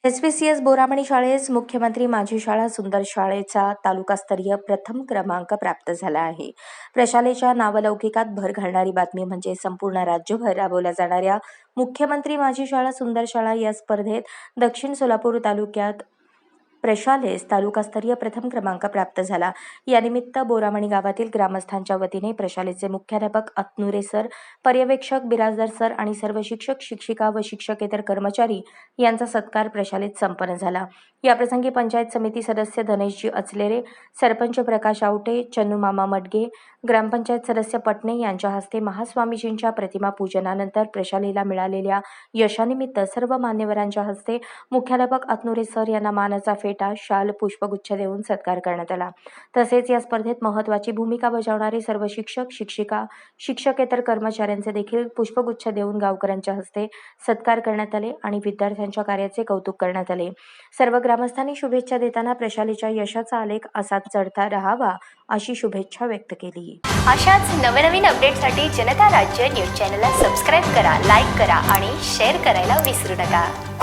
SVCS Boramani शाळेस मुख्यमंत्री माझी शाळा सुंदर शाळेचा तालुकास्तरीय प्रथम क्रमांक प्राप्त झाला आहे. प्रशालेच्या नावलौकिकात भर घालणारी बातमी म्हणजे संपूर्ण राज्यभर राबवल्या जाणाऱ्या मुख्यमंत्री माझी शाळा सुंदर शाळा या स्पर्धेत दक्षिण सोलापूर तालुक्यात प्रशालेस तालुकास्तरीय प्रथम क्रमांक प्राप्त झाला. यानिमित्त बोरामणी गावातील ग्रामस्थांच्या वतीने प्रशालेचे मुख्याध्यापक अतनुरे सर, पर्यवेक्षक बिराजदार सर आणि सर्व शिक्षक, शिक्षिका व शिक्षकेतर कर्मचारी यांचा सत्कार प्रशालेत संपन्न झाला. याप्रसंगी पंचायत समिती सदस्य धनेशजी अचलेरे, सरपंच प्रकाश आवटे, चन्नूमामा मडगे, ग्रामपंचायत सदस्य पटणे यांच्या हस्ते महास्वामीजींच्या प्रतिमा पूजनानंतर प्रशालेला मिळालेल्या यशानिमित्त सर्व मान्यवरांच्या हस्ते मुख्याध्यापक अतनुरे सर यांना मानाचा फेटा, शाल, पुष्पगुच्छ देऊन सत्कार करण्यात आला. तसेच या स्पर्धेत महत्त्वाची भूमिका बजावणारे सर्व शिक्षक, शिक्षिका, शिक्षकेतर कर्मचाऱ्यांचे देखील पुष्पगुच्छ देऊन गावकऱ्यांच्या हस्ते सत्कार करण्यात आले आणि विद्यार्थ्यांच्या कार्याचे कौतुक करण्यात आले. सर्व ग्रामस्थांनी शुभेच्छा देताना प्रशालेच्या यशाचा आलेख असाच चढता राहावा अशी शुभेच्छा व्यक्त केली. अशाच नवनवीन अपडेटसाठी जनता राज्य न्यूज चॅनलला सबस्क्राईब करा, लाईक करा आणि शेअर करायला विसरू नका.